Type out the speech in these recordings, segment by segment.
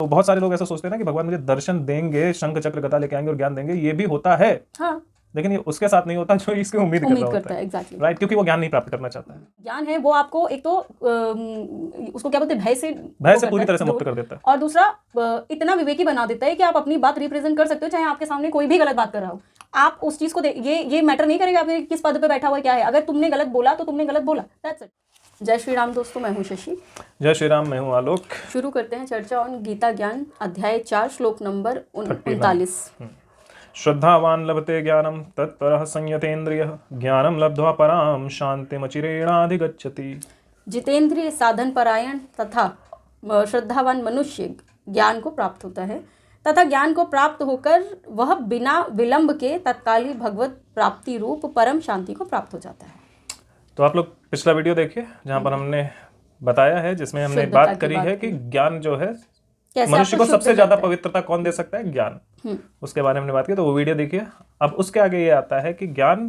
तो बहुत सारे लोग ऐसा सोचते हैं ना कि भगवान मुझे दर्शन देंगे, शंख चक्र गदा लेके आएंगे और ज्ञान देंगे, ये भी होता है। हाँ, लेकिन ये उसके साथ नहीं होता जो इसकी उम्मीद कर रहा होता करता है। एग्जैक्टली। राइट, क्योंकि वो ज्ञान नहीं प्राप्त करना चाहता है। ज्ञान है वो आपको एक तो उसको क्या बोलते हैं, भय से पूरी तरह से मुक्त कर देता है। और दूसरा इतना विवेकी बना देता है कि आप अपनी बात रिप्रेजेंट कर सकते हो, चाहे आपके सामने कोई भी गलत बात कर रहा हो। आप उस चीज को ये मैटर नहीं करेगा आपके किस पद पे बैठा हुआ है, क्या है। अगर तुमने गलत बोला तो तुमने गलत बोला, दैट्स इट। जय श्री राम दोस्तों, मैं हूँ शशि। जय श्री राम, मैं हूँ आलोक। शुरू करते हैं चर्चा ऑन गीता ज्ञान, अध्याय 4, श्लोक नंबर 39। श्रद्धावान लभते ज्ञानम तत्परः संयतेन्द्रियः ज्ञानम लब्ध्वा पराम शांतिमचिरेणाधिगच्छति। जितेंद्रिय, साधन परायण तथा श्रद्धावान मनुष्य ज्ञान को प्राप्त होता है तथा ज्ञान को प्राप्त होकर वह बिना विलंब के तत्काली भगवत प्राप्ति रूप परम शांति को प्राप्त हो जाता है। तो आप लोग पिछला वीडियो देखिए जहाँ पर हमने बताया है, जिसमें हमने बात करी है कि ज्ञान जो है मनुष्य को सबसे ज्यादा पवित्रता कौन दे सकता है, ज्ञान। उसके बारे में हमने बात की, तो वो वीडियो देखिए। अब उसके आगे ये आता है कि ज्ञान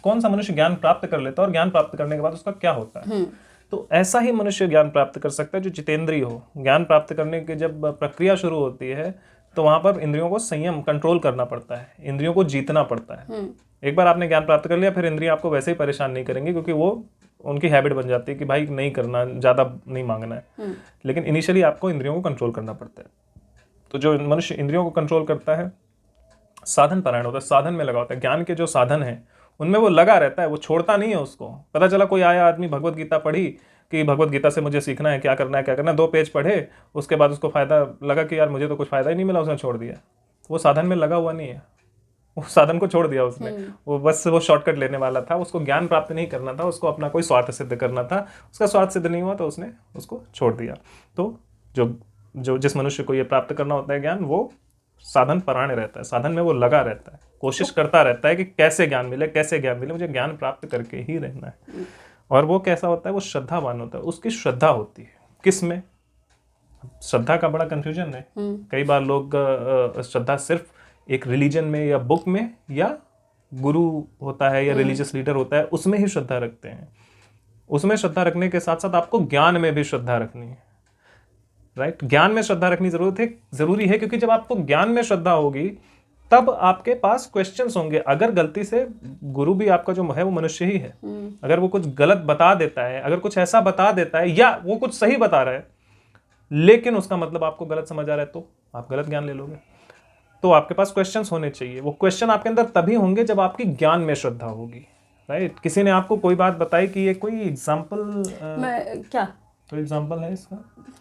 कौन सा मनुष्य ज्ञान प्राप्त कर लेता है और ज्ञान प्राप्त करने के बाद उसका क्या होता है। तो ऐसा ही मनुष्य ज्ञान प्राप्त कर सकता है जो जितेंद्रिय हो। ज्ञान प्राप्त करने की जब प्रक्रिया शुरू होती है तो वहां पर इंद्रियों को संयम, कंट्रोल करना पड़ता है, इंद्रियों को जीतना पड़ता है। एक बार आपने ज्ञान प्राप्त कर लिया, फिर इंद्रियां आपको वैसे ही परेशान नहीं करेंगी, क्योंकि वो उनकी हैबिट बन जाती है कि भाई नहीं करना, ज़्यादा नहीं मांगना है। लेकिन इनिशियली आपको इंद्रियों को कंट्रोल करना पड़ता है। तो जो मनुष्य इंद्रियों को कंट्रोल करता है, साधन परायण होता है, साधन में लगा होता है। ज्ञान के जो साधन हैं उनमें वो लगा रहता है, वो छोड़ता नहीं है उसको। पता चला कोई आया आदमी, भगवत गीता पढ़ी कि भगवत गीता से मुझे सीखना है, क्या करना है क्या करना है, 2 पेज पढ़े, उसके बाद उसको फायदा लगा कि यार मुझे तो कुछ फायदा ही नहीं मिला, उसने छोड़ दिया। वो साधन में लगा हुआ नहीं है, वो साधन को छोड़ दिया उसने। वो बस वो शॉर्टकट लेने वाला था, उसको ज्ञान प्राप्त नहीं करना था, उसको अपना कोई स्वार्थ सिद्ध करना था। उसका स्वार्थ सिद्ध नहीं हुआ तो उसने उसको छोड़ दिया। तो जो जिस मनुष्य को ये प्राप्त करना होता है ज्ञान, वो साधन परायण रहता है, साधन में वो लगा रहता है, कोशिश करता रहता है कि कैसे ज्ञान मिले, कैसे ज्ञान मिले, मुझे ज्ञान प्राप्त करके ही रहना है। और वो कैसा होता है, वो श्रद्धावान होता है। उसकी श्रद्धा होती है किस में? श्रद्धा का बड़ा कंफ्यूजन है। कई बार लोग श्रद्धा सिर्फ एक रिलीजन में या बुक में या गुरु होता है या रिलीजियस लीडर होता है उसमें ही श्रद्धा रखते हैं। उसमें श्रद्धा रखने के साथ साथ आपको ज्ञान में भी श्रद्धा रखनी है, राइट। ज्ञान में श्रद्धा रखनी जरूरी है, क्योंकि जब आपको ज्ञान में श्रद्धा होगी तब आपके पास क्वेश्चंस होंगे। अगर गलती से गुरु भी आपका जो है वो मनुष्य ही है, अगर वो कुछ गलत बता देता है, अगर कुछ ऐसा बता देता है या वो कुछ सही बता रहा है लेकिन उसका मतलब आपको गलत समझ आ रहा है, तो आप गलत ज्ञान ले लोगे। तो आपके पास क्वेश्चंस होने चाहिए। वो क्वेश्चन आपके अंदर तभी होंगे जब आपकी ज्ञान में श्रद्धा होगी, राइट। किसी ने आपको कोई बात बताई कि ये कोई एग्जाम्पल, क्या कोई एग्जाम्पल है इसका?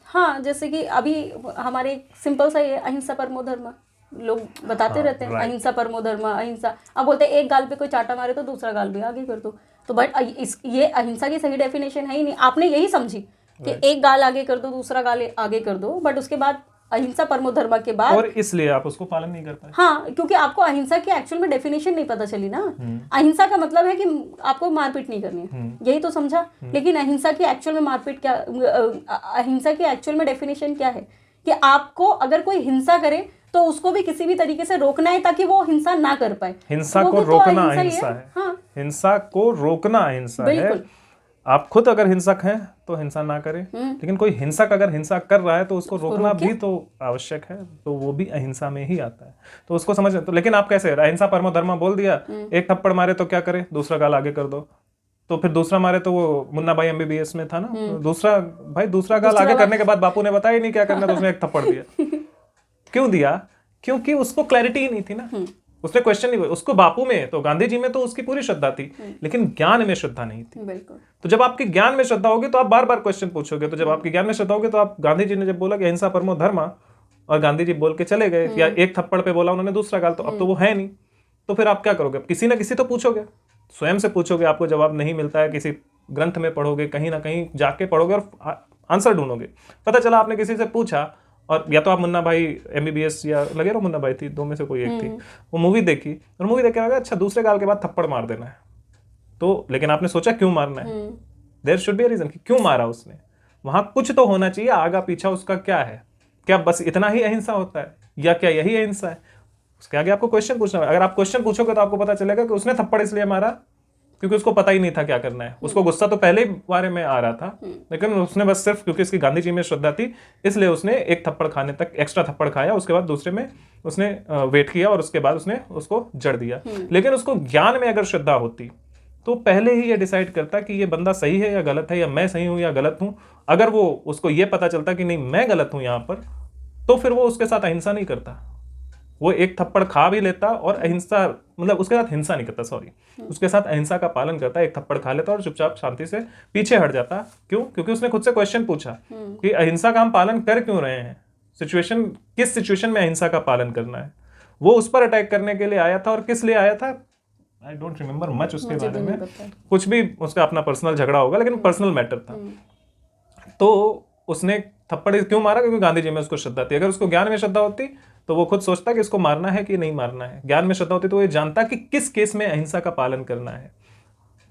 हाँ, जैसे कि अभी हमारे सिंपल सा ये अहिंसा परमो धर्म लोग बताते रहते हैं। अहिंसा परमो धर्म, अहिंसा। अब बोलते हैं एक गाल पे कोई चाटा मारे तो दूसरा गाल भी आगे कर दो। तो बट ये अहिंसा की सही डेफिनेशन है ही नहीं। आपने यही समझी कि एक गाल आगे कर दो, दूसरा गाल आगे कर दो, बट उसके बाद अहिंसा परमो धर्म के बाद, और इसलिए आप उसको पालन नहीं कर पाए। हाँ, क्योंकि आपको अहिंसा की एक्चुअल में डेफिनेशन नहीं पता चली ना। अहिंसा का मतलब है कि आपको मारपीट नहीं करनी है, यही तो समझा। लेकिन अहिंसा की एक्चुअल में मारपीट क्या, अहिंसा की एक्चुअल में डेफिनेशन क्या है कि आपको अगर कोई हिंसा करे तो उसको भी किसी भी तरीके से रोकना है ताकि वो हिंसा ना कर पाए। हिंसा को रोकना अहिंसा है। हाँ, हिंसा को रोकना अहिंसा है। आप खुद अगर हिंसक हैं तो हिंसा ना करें, लेकिन कोई हिंसक अगर हिंसा कर रहा है तो उसको रोकना भी तो आवश्यक है, तो वो भी अहिंसा में ही आता है। तो उसको समझ। तो लेकिन आप कैसे, अहिंसा परमो धर्म बोल दिया, एक थप्पड़ मारे तो क्या करे, दूसरा गाल आगे कर दो। तो फिर दूसरा मारे तो वो मुन्ना भाई MBBS में था ना, दूसरा गाल आगे करने के बाद बापू ने बताया ही नहीं क्या करना, तो उसने एक थप्पड़ दिया। क्यों दिया? क्योंकि उसको क्लैरिटी ही नहीं थी ना, उसने क्वेश्चन नहीं। उसको बापू में तो, गांधी जी में तो उसकी पूरी श्रद्धा थी, लेकिन ज्ञान में श्रद्धा नहीं थी। तो जब आपकी ज्ञान में श्रद्धा होगी तो आप बार बार क्वेश्चन पूछोगे। तो जब आपकी ज्ञान में श्रद्धा होगी तो आप, गांधी जी ने जब बोला कि अहिंसा परमो धर्म और गांधी जी बोल के चले गए, या एक थप्पड़ पे बोला उन्होंने दूसरा गाल, तो अब तो वो है नहीं। तो फिर आप क्या करोगे? किसी ना किसी तो पूछोगे, स्वयं से पूछोगे। आपको जवाब नहीं मिलता है, किसी ग्रंथ में पढ़ोगे, कहीं ना कहीं जाके पढ़ोगे और आंसर ढूंढोगे। पता चला आपने किसी से पूछा, और या तो आप मुन्ना भाई MBBS या लगे रहो मुन्ना भाई थी, 2 में से कोई एक थी, वो मूवी देखी और मूवी देख के लगा अच्छा दूसरे गाल के बाद थप्पड़ मार देना है। तो लेकिन आपने सोचा क्यों मारना है, there should be a reason कि क्यों मारा उसने। वहां कुछ तो होना चाहिए, आगा पीछा उसका क्या है। क्या बस इतना ही अहिंसा होता है, या क्या यही अहिंसा है? उसके आगे आपको क्वेश्चन पूछना है। अगर आप क्वेश्चन पूछोगे तो आपको पता चलेगा कि उसने थप्पड़ इसलिए मारा क्योंकि उसको पता ही नहीं था क्या करना है। उसको गुस्सा तो पहले ही बारे में आ रहा था, लेकिन उसने बस सिर्फ क्योंकि इसकी गांधी जी में श्रद्धा थी इसलिए उसने एक थप्पड़ खाने तक एक्स्ट्रा थप्पड़ खाया, उसके बाद दूसरे में उसने वेट किया और उसके बाद उसने उसको जड़ दिया। लेकिन उसको ज्ञान में अगर श्रद्धा होती तो पहले ही ये डिसाइड करता कि ये बंदा सही है या गलत है, या मैं सही हूं या गलत हूं। अगर वो उसको ये पता चलता कि नहीं मैं गलत हूं यहां पर, तो फिर वो उसके साथ अहिंसा नहीं करता, वो एक थप्पड़ खा भी लेता और अहिंसा मतलब उसके साथ हिंसा नहीं करता, सॉरी, उसके साथ अहिंसा का पालन करता, एक थप्पड़ खा लेता और चुपचाप शांति से पीछे हट जाता। क्यों? क्योंकि उसने खुद से क्वेश्चन पूछा कि अहिंसा का हम पालन कर क्यों रहे हैं, सिचुएशन किस सिचुएशन में अहिंसा का पालन करना है। वो उस पर अटैक करने के लिए आया था, और किस लिए आया था आई डोंट रिमेम्बर मच उसके बारे में, कुछ भी उसका अपना पर्सनल झगड़ा होगा, लेकिन पर्सनल मैटर था। तो उसने थप्पड़ क्यों मारा? क्योंकि गांधी जी में उसको श्रद्धा थी। अगर उसको ज्ञान में श्रद्धा होती तो वो खुद सोचता कि इसको मारना है कि नहीं मारना है। ज्ञान में श्रद्धा होती तो वो ये जानता कि किस केस में अहिंसा का पालन करना है,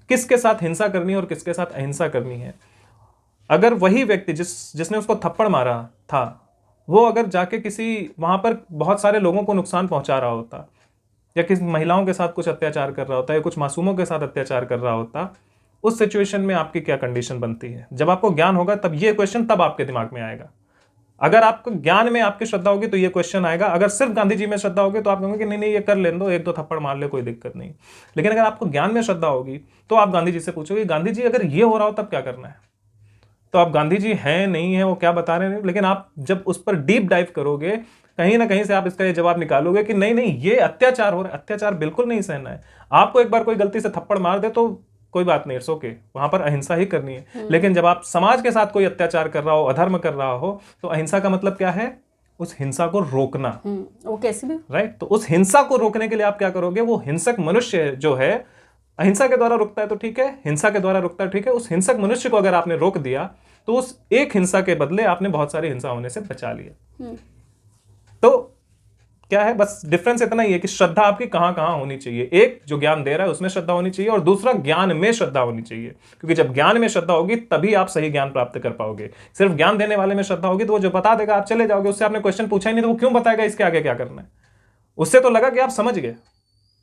किसके साथ हिंसा करनी है और किसके साथ अहिंसा करनी है। अगर वही व्यक्ति जिसने उसको थप्पड़ मारा था, वो अगर जाके किसी वहां पर बहुत सारे लोगों को नुकसान पहुंचा रहा होता, या किसी महिलाओं के साथ कुछ अत्याचार कर रहा होता है, या कुछ मासूमों के साथ अत्याचार कर रहा होता, उस सिचुएशन में आपकी क्या कंडीशन बनती है? जब आपको ज्ञान होगा तब ये क्वेश्चन तब आपके दिमाग में आएगा। अगर आपको ज्ञान में आपकी श्रद्धा होगी तो ये क्वेश्चन आएगा। अगर सिर्फ गांधी जी में श्रद्धा होगी तो आप कहोगे कि नहीं ये कर लेने दो, एक दो थप्पड़ मार ले, कोई दिक्कत नहीं। लेकिन अगर आपको ज्ञान में श्रद्धा होगी तो आप गांधी जी से पूछोगे गांधी जी अगर ये हो रहा हो तब क्या करना है। तो आप गांधी जी हैं नहीं है वो क्या बता रहे हैं, लेकिन आप जब उस पर डीप डाइव करोगे कहीं ना कहीं से आप इसका ये जवाब निकालोगे कि नहीं नहीं ये अत्याचार हो रहा है, अत्याचार बिल्कुल नहीं सहना है। आपको एक बार कोई गलती से थप्पड़ मार दे तो कोई बात नहीं, इट्स ओके, वहां पर अहिंसा ही करनी है। लेकिन जब आप समाज के साथ कोई अत्याचार कर रहा हो, अधर्म कर रहा हो, तो अहिंसा का मतलब क्या है? उस हिंसा को रोकना। वो कैसे भी राइट। तो उस हिंसा को रोकने के लिए आप क्या करोगे? वो हिंसक मनुष्य जो है अहिंसा के द्वारा रुकता है तो ठीक है, हिंसा के द्वारा रुकता है ठीक है, उस हिंसक मनुष्य को अगर आपने रोक दिया तो उस एक हिंसा के बदले आपने बहुत सारी हिंसा होने से बचा लिया। तो क्या है, बस डिफरेंस इतना ही है कि श्रद्धा आपकी कहां कहां होनी चाहिए। एक जो ज्ञान दे रहा है उसमें श्रद्धा होनी चाहिए, और दूसरा ज्ञान में श्रद्धा होनी चाहिए। क्योंकि जब ज्ञान में श्रद्धा होगी तभी आप सही ज्ञान प्राप्त कर पाओगे। सिर्फ ज्ञान देने वाले में श्रद्धा होगी तो वो जो बता देगा आप चले जाओगे, उससे आपने क्वेश्चन पूछा ही नहीं तो वो क्यों बताएगा इसके आगे क्या करना है। उससे तो लगा कि आप समझ गए,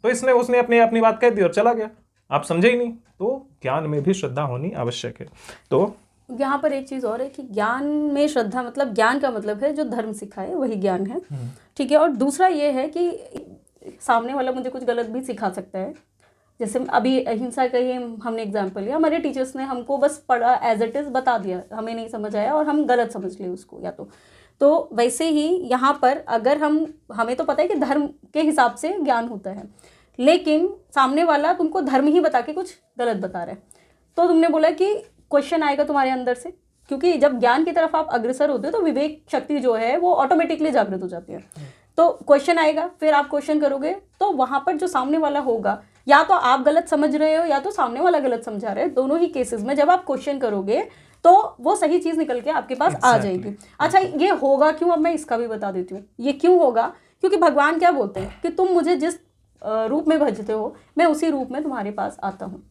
तो इसने उसने अपनी बात कह दी और चला गया, आप समझे ही नहीं। तो ज्ञान में भी श्रद्धा होनी आवश्यक है। तो यहाँ पर एक चीज़ और है कि ज्ञान में श्रद्धा मतलब ज्ञान का मतलब है जो धर्म सिखाए वही ज्ञान है, ठीक है। और दूसरा ये है कि सामने वाला मुझे कुछ गलत भी सिखा सकता है। जैसे अभी अहिंसा का ही हमने एग्जाम्पल लिया, हमारे टीचर्स ने हमको बस पढ़ा एज इट इज़ बता दिया, हमें नहीं समझ आया और हम गलत समझ लिए उसको, या तो वैसे ही यहाँ पर अगर हमें तो पता है कि धर्म के हिसाब से ज्ञान होता है, लेकिन सामने वाला तुमको धर्म ही बता के कुछ गलत बता रहा है, तो तुमने बोला कि क्वेश्चन आएगा तुम्हारे अंदर से, क्योंकि जब ज्ञान की तरफ आप अग्रसर होते हो तो विवेक शक्ति जो है वो ऑटोमेटिकली जागृत हो जाती है। तो क्वेश्चन आएगा, फिर आप क्वेश्चन करोगे, तो वहां पर जो सामने वाला होगा, या तो आप गलत समझ रहे हो या तो सामने वाला गलत समझा रहे हो, दोनों ही केसेस में जब आप क्वेश्चन करोगे तो वो सही चीज निकल के आपके पास आ जाएगी। अच्छा, ये होगा क्यों? अब मैं इसका भी बता देती हूँ ये क्यों होगा। क्योंकि भगवान क्या बोलते हैं कि तुम मुझे जिस रूप में भजते हो मैं उसी रूप में तुम्हारे पास आता हूँ।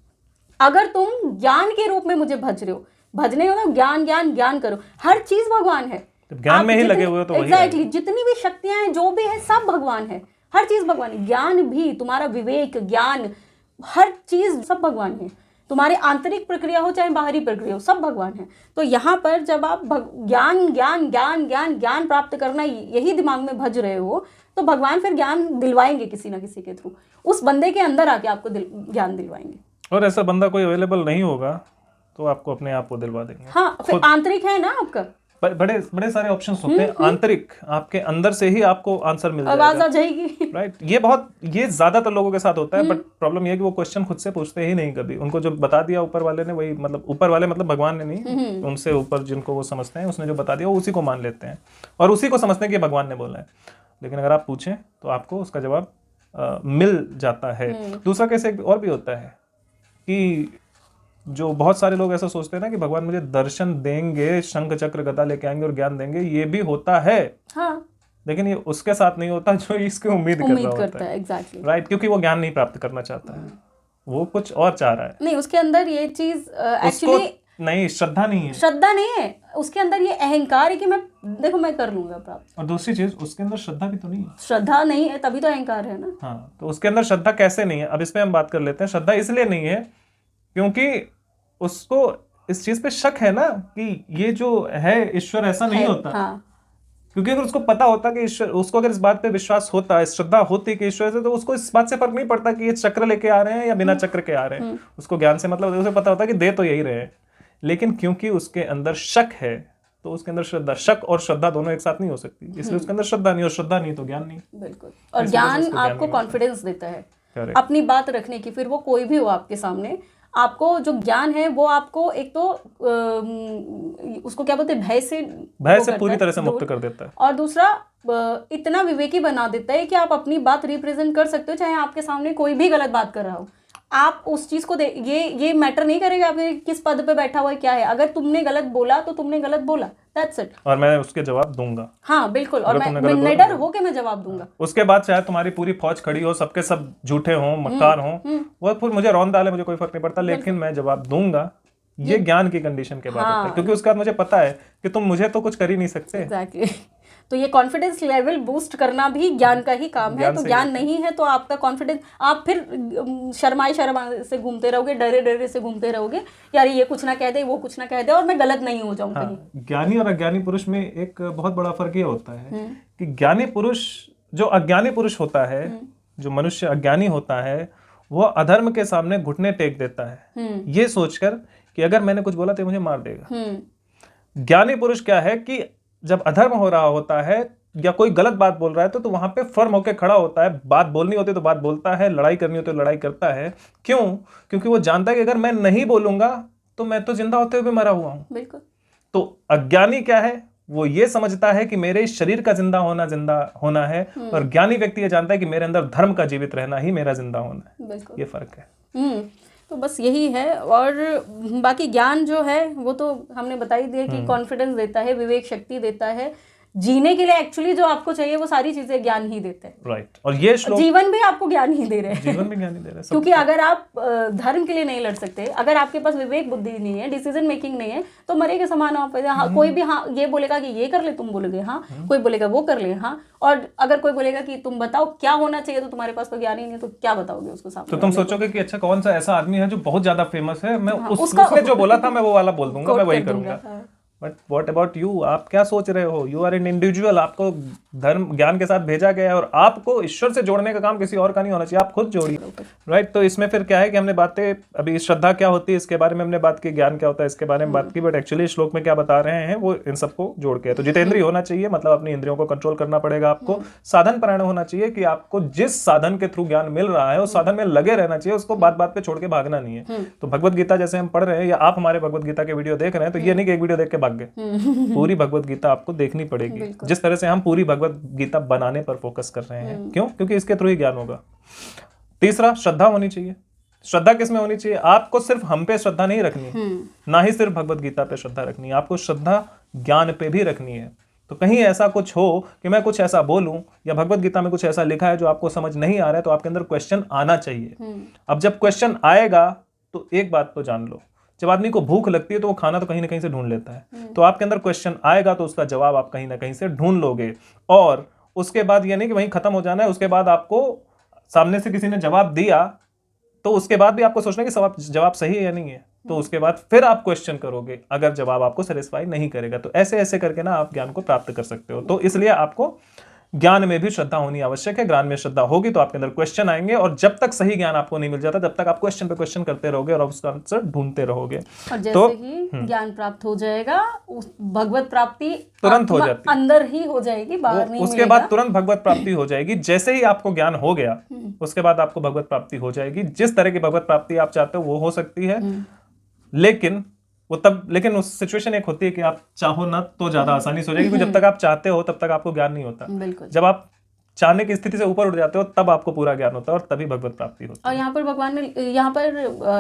अगर तुम ज्ञान के रूप में मुझे भज रहे हो, भजने हो ना, ज्ञान ज्ञान ज्ञान करो, हर चीज भगवान है, ज्ञान में ही लगे हुए हो तो एग्जैक्टली जितनी भी शक्तियां हैं जो भी है सब भगवान है, हर चीज भगवान है। ज्ञान भी, तुम्हारा विवेक, ज्ञान, हर चीज सब भगवान है। तुम्हारी आंतरिक प्रक्रिया हो चाहे बाहरी प्रक्रिया हो, सब भगवान है। तो यहाँ पर जब आप ज्ञान ज्ञान ज्ञान ज्ञान ज्ञान प्राप्त करना यही दिमाग में भज रहे हो, तो भगवान फिर ज्ञान दिलवाएंगे किसी ना किसी के थ्रू, उस बंदे के अंदर आके आपको ज्ञान दिलवाएंगे। और ऐसा बंदा कोई अवेलेबल नहीं होगा तो आपको अपने आप को दिलवा देंगे। हाँ, फिर आंतरिक है ना आपका, बड़े सारे ऑप्शंस होते हैं। आंतरिक आपके अंदर से ही आपको आंसर मिल जाएगा, आवाज आ जाएगी। राइट। ये ज्यादातर लोगों के साथ होता है, बट प्रॉब्लम ये है कि वो क्वेश्चन खुद से पूछते ही नहीं कभी। उनको जो बता दिया ऊपर वाले ने, वही मतलब ऊपर वाले मतलब भगवान ने नहीं, उनसे ऊपर जिनको वो समझते हैं, उसने जो बता दिया वो उसी को मान लेते हैं और उसी को समझते हैं कि भगवान ने बोला है। लेकिन अगर आप पूछें तो आपको उसका जवाब मिल जाता है। दूसरा केस एक और भी होता है कि जो बहुत सारे लोग ऐसा सोचते हैं ना कि भगवान मुझे दर्शन देंगे, शंख चक्र गदा लेके आएंगे और ज्ञान देंगे, ये भी होता है। हाँ। लेकिन ये उसके साथ नहीं होता जो इसकी उम्मीद कर रहा होता है। Exactly, right. क्योंकि वो ज्ञान नहीं प्राप्त करना चाहता है, वो कुछ और चाह रहा है। नहीं, उसके अंदर ये चीज एक्चुअली नहीं, श्रद्धा नहीं है, श्रद्धा नहीं है, उसके अंदर ये अहंकार है कि मैं देखो मैं कर लूंगा प्राप्त। और दूसरी चीज उसके अंदर श्रद्धा भी तो नहीं है। श्रद्धा नहीं है तभी तो अहंकार है ना। हाँ, तो उसके अंदर श्रद्धा कैसे नहीं है, अब इस पे हम बात कर लेते हैं। श्रद्धा इसलिए नहीं है क्योंकि उसको इस चीज पे शक है ना कि ये जो है ईश्वर ऐसा नहीं होता। हाँ। क्योंकि अगर उसको पता होता कि ईश्वर, उसको अगर इस बात पे विश्वास होता, श्रद्धा होती कि ईश्वर से, तो उसको इस बात से फर्क नहीं पड़ता कि ये चक्र लेके आ रहे हैं या बिना चक्र के आ रहे हैं। उसको ज्ञान से मतलब उसे पता होता कि दे तो यही रहे हैं, लेकिन क्योंकि उसके अंदर शक है तो उसके अंदर श्रद्धा, शक और श्रद्धा दोनों एक साथ नहीं हो सकती, इसलिए उसके अंदर श्रद्धा नहीं, और श्रद्धा नहीं तो ज्ञान नहीं। बिल्कुल। और ज्ञान आपको कॉन्फिडेंस देता है अपनी बात रखने की, फिर वो कोई भी हो आपके सामने। आपको जो ज्ञान है वो आपको एक तो उसको क्या बोलते हैं, भय से पूरी तरह से मुक्त कर देता है, और दूसरा इतना विवेकी बना देता है कि आप अपनी बात रिप्रेजेंट कर सकते हो, चाहे आपके सामने कोई भी गलत बात कर रहा हो। आप उस चीज को ये मैटर नहीं करेगा आप किस पद पे बैठा हुआ है, क्या है। अगर तुमने गलत बोला तो तुमने गलत बोला, दैट्स इट, और मैं उसके जवाब दूंगा। हाँ बिल्कुल, और मैं निडर हो के मैं जवाब दूंगा। उसके बाद चाहे तुम्हारी पूरी फौज खड़ी हो, सबके सब झूठे हों, मक्कार हों, वो फिर मुझे रौंद डाले, मुझे कोई फर्क नहीं पड़ता, लेकिन मैं जवाब दूंगा। ये ज्ञान की कंडीशन के बाद होता है, क्योंकि उसके बाद मुझे पता है कि तुम मुझे तो कुछ कर ही नहीं सकते। एग्जैक्टली। तो ये कॉन्फिडेंस लेवल बूस्ट करना भी ज्ञान का ही काम है। तो ज्ञान नहीं है तो आपका कॉन्फिडेंस, आप फिर शर्माए से घूमते रहोगे, डरे डरे से घूमते रहोगे, यार ये कुछ ना कह दे, वो कुछ ना कह दे, और मैं गलत नहीं हो जाऊं कहीं। ज्ञानी और अज्ञानी पुरुष में एक बहुत बड़ा फर्क ये होता है कि ज्ञानी पुरुष, जो अज्ञानी पुरुष होता है, जो मनुष्य अज्ञानी होता है, वो अधर्म के सामने घुटने टेक देता है, ये सोचकर कि अगर मैंने कुछ बोला तो मुझे मार देगा। ज्ञानी पुरुष क्या है कि जब अधर्म हो रहा होता है या कोई गलत बात बोल रहा है तो वहां पे फर्म होकर खड़ा होता है, बात बोलनी होती है तो बात बोलता है, लड़ाई करनी होती है तो लड़ाई करता है। क्यों? क्योंकि वो जानता है कि अगर मैं नहीं बोलूंगा तो मैं तो जिंदा होते हुए मरा हुआ हूं। बिल्कुल। तो अज्ञानी क्या है, वो ये समझता है कि मेरे शरीर का जिंदा होना है, और ज्ञानी व्यक्ति ये जानता है कि मेरे अंदर धर्म का जीवित रहना ही मेरा जिंदा होना है। बिल्कुल, ये फर्क है। तो बस यही है। और बाकी ज्ञान जो है वो तो हमने बता ही दिया कि कॉन्फिडेंस देता है, विवेक शक्ति देता है, जीने के लिए एक्चुअली जो आपको चाहिए वो सारी चीजें ज्ञान ही देते हैं। राइट। और ये श्लोक जीवन भी आपको ज्ञान ही दे रहे हैं, जीवन भी ज्ञान ही दे रहे हैं, क्योंकि अगर आप धर्म के लिए नहीं लड़ सकते, अगर आपके पास विवेक बुद्धि नहीं है, डिसीजन मेकिंग नहीं है, तो मरे के समान आप। हाँ, कोई भी हाँ ये बोलेगा कि ये कर ले, तुम बोलोगे हाँ, कोई बोलेगा वो कर ले हाँ, और अगर कोई बोलेगा कि तुम बताओ क्या होना चाहिए, तो तुम्हारे पास तो ज्ञान ही नहीं है, तो क्या बताओगे उसको सामने? तो तुम सोचोगे कि अच्छा कौन सा ऐसा आदमी है जो बहुत ज्यादा फेमस है, मैं उसने जो बोला था मैं वो वाला बोल दूंगा, मैं वही करूंगा। But what about you? आप क्या सोच रहे हो? यू आर एन इंडिविजुअल, आपको धर्म ज्ञान के साथ भेजा गया है, और आपको ईश्वर से जोड़ने का काम किसी और का नहीं होना चाहिए, आप खुद जोड़िए। राइट। तो इसमें फिर क्या है कि हमने बातें, अभी श्रद्धा क्या होती है इसके बारे में हमने बात की, ज्ञान क्या होता है इसके बारे में बात की, बट एक्चुअली श्लोक में क्या बता रहे हैं वो इन सबको जोड़ के है। तो जितेंद्रिय होना चाहिए, मतलब अपनी इंद्रियों को कंट्रोल करना पड़ेगा आपको, साधन परायण होना चाहिए कि आपको जिस साधन के थ्रू ज्ञान मिल रहा है उस साधन में लगे रहना चाहिए, उसको बात बात पे छोड़ के भागना नहीं है। तो भगवत गीता जैसे हम पढ़ रहे हैं, या आप हमारे भगवत गीता के वीडियो देख रहे हैं, तो ये नहीं कि एक वीडियो देख के भाग गए, पूरी भगवत गीता आपको देखनी पड़ेगी। जिस तरह से हम पूरी भगवत गीता बनाने पर फोकस कर रहे हैं। क्यों? क्योंकि इसके थ्रू ही ज्ञान होगा। तीसरा, श्रद्धा होनी चाहिए। श्रद्धा किस में होनी चाहिए? आपको सिर्फ हम पे श्रद्धा नहीं रखनी, ना ही सिर्फ भगवत गीता पे श्रद्धा रखनी है, आपको श्रद्धा ज्ञान पे भी रखनी है। तो कहीं ऐसा कुछ हो कि मैं कुछ ऐसा बोलूं या भगवत गीता में कुछ ऐसा लिखा है जो आपको समझ नहीं आ रहा है, तो आपके अंदर क्वेश्चन आना चाहिए। अब जब क्वेश्चन आएगा तो एक बात तो जान लो, जब आदमी को भूख लगती है तो वो खाना तो कहीं ना कहीं से ढूंढ लेता है। तो आपके अंदर क्वेश्चन आएगा तो उसका जवाब आप कहीं ना कहीं से ढूंढ लोगे। और उसके बाद ये नहीं कि वहीं खत्म हो जाना है, उसके बाद आपको सामने से किसी ने जवाब दिया तो उसके बाद भी आपको सोचना है कि जवाब सही है या नहीं है। तो उसके बाद फिर आप क्वेश्चन करोगे, अगर जवाब आपको सेटिस्फाई नहीं करेगा। तो ऐसे ऐसे करके ना आप ज्ञान को प्राप्त कर सकते हो। तो इसलिए आपको ज्ञान में भी श्रद्धा होनी आवश्यक है। ज्ञान में श्रद्धा होगी तो आपके अंदर क्वेश्चन आएंगे, और जब तक सही ज्ञान आपको नहीं मिल जाता तब तक आप क्वेश्चन पे क्वेश्चन करते रहोगे और उसका आंसर ढूंढते रहोगे। और जैसे ही ज्ञान प्राप्त हो जाएगा, भगवत प्राप्ति तुरंत हो जाती है, अंदर ही हो जाएगी, बाहर नहीं उसके बाद तुरंत भगवत प्राप्ति हो जाएगी। जैसे ही आपको ज्ञान हो गया उसके बाद आपको भगवत प्राप्ति हो जाएगी। जिस तरह की भगवत प्राप्ति आप चाहते हो वो हो सकती है, लेकिन उस सिचुएशन एक होती है कि आप चाहो ना तो ज्यादा आसानी से हो जाएगी, क्योंकि जब तक आप चाहते हो तब तक आपको ज्ञान नहीं होता। जब आप चाहने की स्थिति से ऊपर उठ जाते हो तब आपको पूरा ज्ञान होता है और तभी भगवत प्राप्ति होती है। और यहाँ पर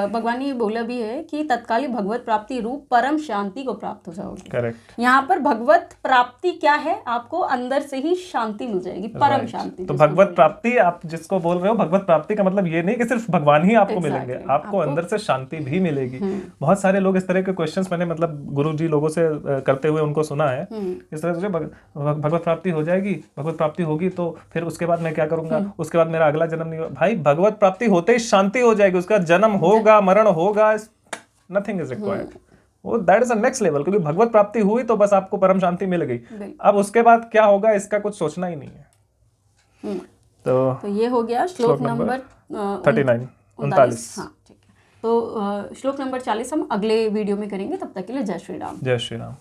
भगवान ने ये बोला भी है कि तत्कालिक भगवत प्राप्ति रूप परम शांति को प्राप्त हो जाओगे। करेक्ट। यहाँ पर भगवत प्राप्ति क्या है? आपको अंदर से ही शांति मिल जाएगी, परम शांति। तो भगवत प्राप्ति आप जिसको बोल रहे हो, भगवत प्राप्ति का मतलब ये नहीं कि सिर्फ भगवान ही आपको मिलेंगे, आपको अंदर से शांति भी मिलेगी। बहुत सारे लोग इस तरह के क्वेश्चंस मैंने मतलब गुरु जी लोगों से करते हुए उनको सुना है। इस तरह से भगवत प्राप्ति हो जाएगी, भगवत प्राप्ति होगी तो फिर उसके बाद मैं क्या करूंगा, उसके बाद मेरा अगला जन्म नहीं होगा। भाई भगवत प्राप्ति होते ही शांति हो जाएगी, उसका जन्म होगा, मरण होगा, नथिंग इज रिक्वायर्ड। वो that is the next level, क्योंकि भगवत प्राप्ति हुई तो बस आपको परम शांति मिल गई। अब उसके बाद क्या होगा इसका कुछ सोचना ही नहीं है। तो ये हो गया श्लोक नंबर 39। हाँ ठीक है। तो श्लोक नंबर 40 हम अगले वीडियो में करेंगे। तब तक के लिए जय श्री राम। जय श्री राम।